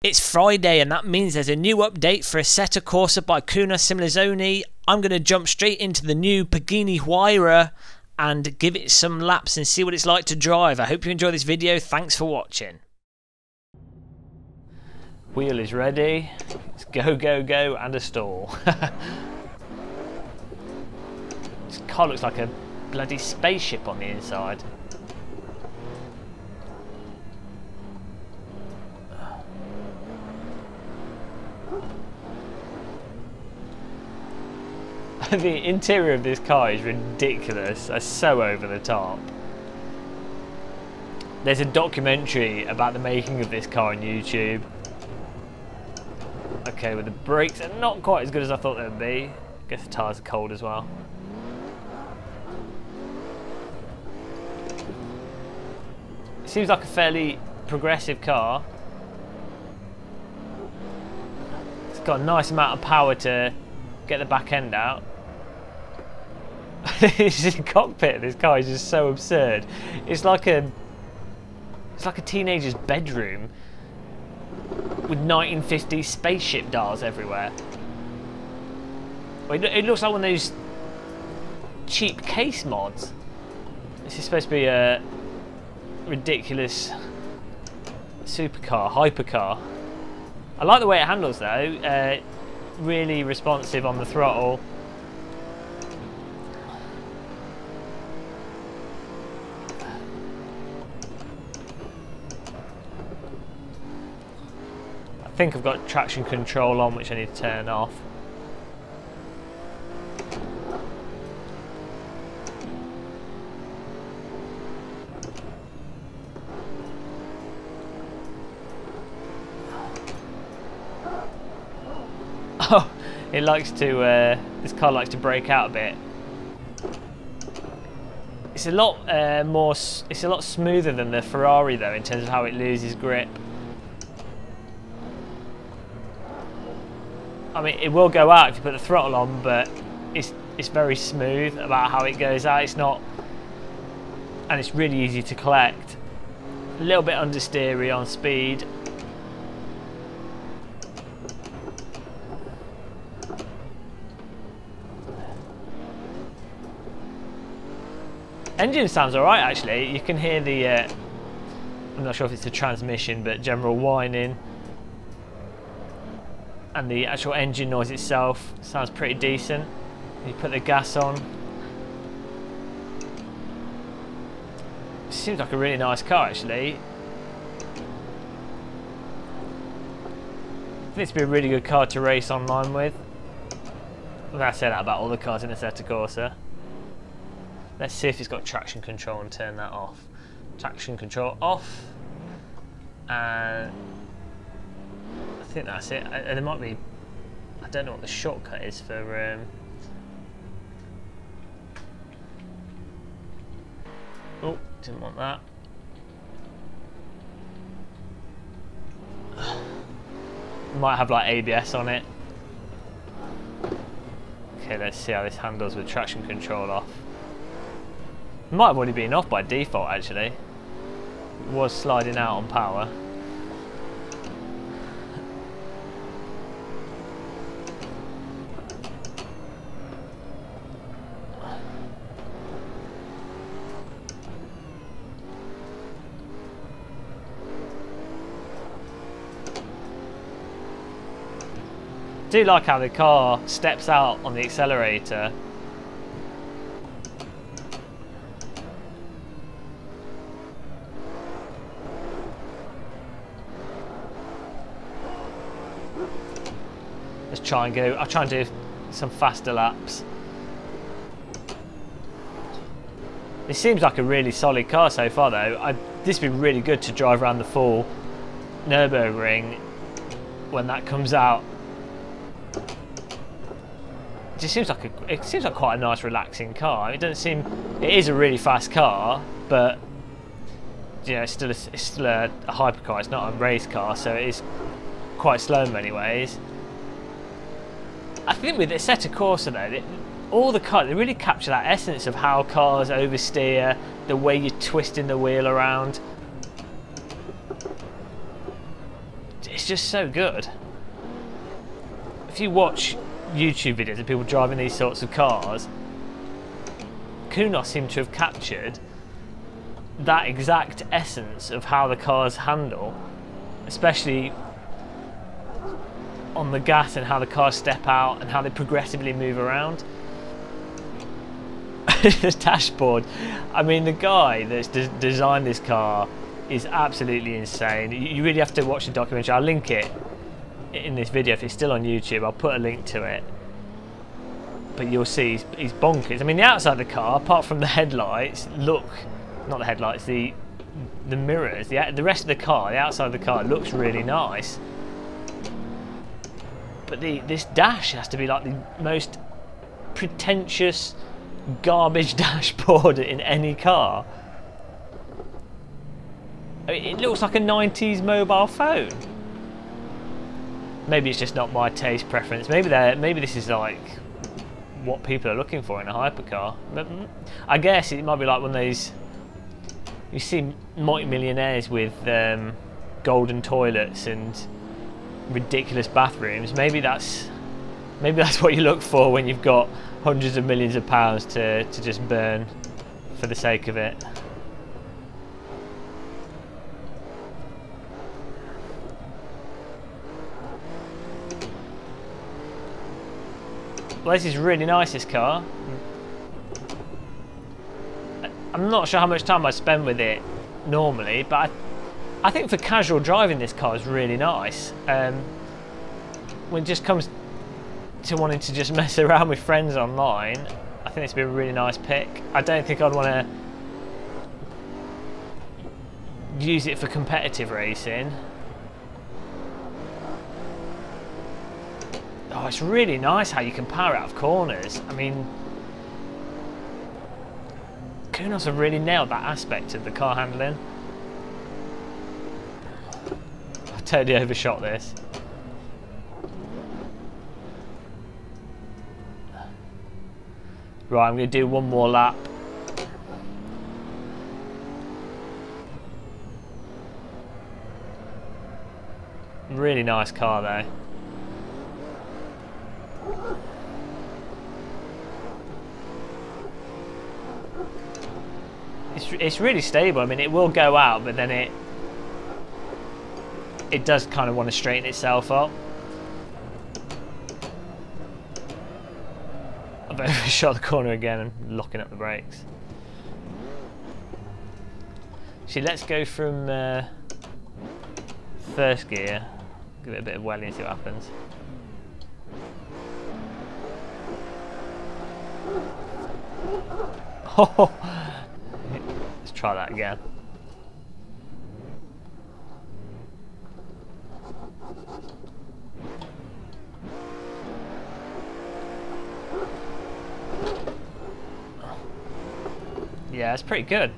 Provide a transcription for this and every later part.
It's Friday and that means there's a new update for Assetto Corsa by Kuna Simulazione. I'm going to jump straight into the new Pagani Huayra and give it some laps and see what it's like to drive. I hope you enjoy this video. Thanks for watching. Wheel is ready. It's go, go, go and a stall. This car looks like a bloody spaceship on the inside. The interior of this car is ridiculous. It's so over the top. There's a documentary about the making of this car on YouTube. Okay, with the brakes are not quite as good as I thought they would be. I guess the tyres are cold as well. It seems like a fairly progressive car. It's got a nice amount of power to get the back end out. The cockpit of this car is just so absurd. It's like a teenager's bedroom with 1950s spaceship dials everywhere. It looks like one of those cheap case mods. This is supposed to be a ridiculous supercar, hypercar. I like the way it handles though. Really responsive on the throttle. I think I've got traction control on, which I need to turn off. Oh, it likes to. This car likes to brake out a bit. It's a lot It's a lot smoother than the Ferrari though, in terms of how it loses grip. I mean, it will go out if you put the throttle on, but it's very smooth about how it goes out. It's not, and it's really easy to collect. A little bit understeery on speed. Engine sounds alright actually. You can hear the, I'm not sure if it's the transmission, but general whining. And the actual engine noise itself sounds pretty decent. You put the gas on. It seems like a really nice car actually. I think it's be a really good car to race online with. I'm going to say that about all the cars in Assetto Corsa. Let's see if it's got traction control and turn that off. Traction control off. And I think that's it. There might be, I don't know what the shortcut is for oh, didn't want that. Might have like ABS on it. Okay, let's see how this handles with traction control off. It might have already been off by default actually. It was sliding out on power. I do like how the car steps out on the accelerator. Let's try and go. I'll try and do some faster laps. This seems like a really solid car so far though. This would be really good to drive around the full Nürburgring when that comes out. It just seems like quite a nice relaxing car. It doesn't seem, it is a really fast car, but you know, it's still a hypercar. It's not a race car, so it is quite slow in many ways. I think with Assetto Corsa though, all the cars, they really capture that essence of how cars oversteer, the way you're twisting the wheel around. It's it's just so good. If you watch YouTube videos of people driving these sorts of cars, Kunos seem to have captured that exact essence of how the cars handle, especially on the gas, and how the cars step out and how they progressively move around. The dashboard, I mean, the guy that's designed this car is absolutely insane. You really have to watch the documentary. I'll link it in this video if it's still on YouTube. I'll put a link to it, but you'll see he's bonkers. I mean, the outside of the car, apart from the headlights, not the headlights, the mirrors, the rest of the car, the outside of the car looks really nice. But this dash has to be like the most pretentious garbage dashboard in any car. I mean, it looks like a 90s mobile phone. Maybe it's just not my taste preference. Maybe this is like what people are looking for in a hypercar. But I guess it might be like one of those, you see multi-millionaires with golden toilets and ridiculous bathrooms. Maybe that's what you look for when you've got hundreds of millions of pounds to just burn for the sake of it. Well, this is really nice, this car. I'm not sure how much time I spend with it normally, but I think for casual driving this car is really nice. When it just comes to wanting to just mess around with friends online, I think this would be a really nice pick. I don't think I'd want to use it for competitive racing. Oh, it's really nice how you can power out of corners. I mean, Kunos have really nailed that aspect of the car handling. I totally overshot this. Right, I'm going to do one more lap. Really nice car though. It's really stable. I mean, it will go out, but then it does kind of want to straighten itself up. I've overshot the corner again and locking up the brakes. Actually, let's go from first gear. Give it a bit of welly and see what happens. Oh, let's try that again. Yeah, it's pretty good.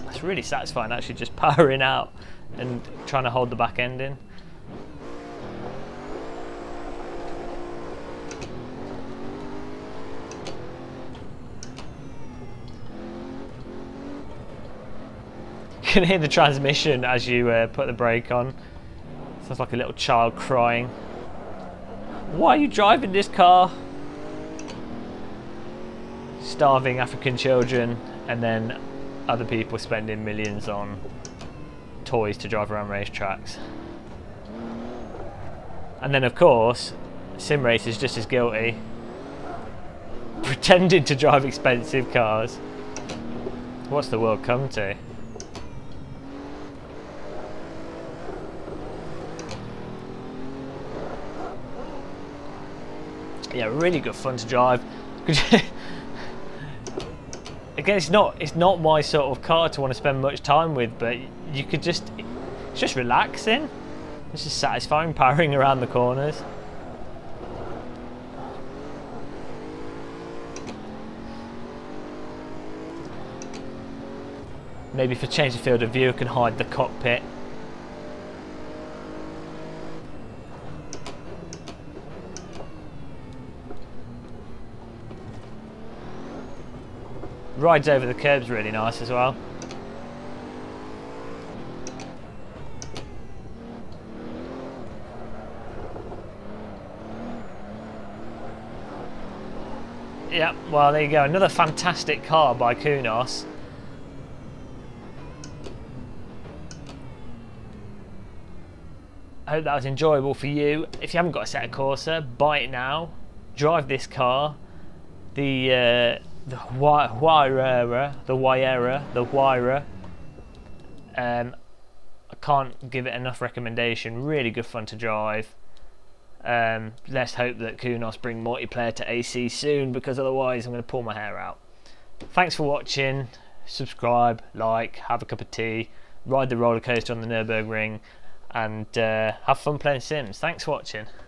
It's really satisfying actually just powering out and trying to hold the back end in. You can hear the transmission as you put the brake on. Sounds like a little child crying. Why are you driving this car? Starving African children, and then other people spending millions on toys to drive around racetracks. And then of course, sim racers just as guilty, pretending to drive expensive cars. What's the world come to? Yeah, really good fun to drive. Again, it's not my sort of car to want to spend much time with, but you could it's just relaxing. It's just satisfying powering around the corners. Maybe for change of field of view I can hide the cockpit. Rides over the curb's really nice as well. Yeah, well there you go, another fantastic car by Kunos. I hope that was enjoyable for you. If you haven't got a Assetto Corsa, buy it now. Drive this car. The Huayra. I can't give it enough recommendation. Really good fun to drive. Let's hope that Kunos bring multiplayer to AC soon, because otherwise I'm going to pull my hair out. Thanks for watching. Subscribe, like, have a cup of tea, ride the roller coaster on the Nürburgring, and have fun playing Sims. Thanks for watching.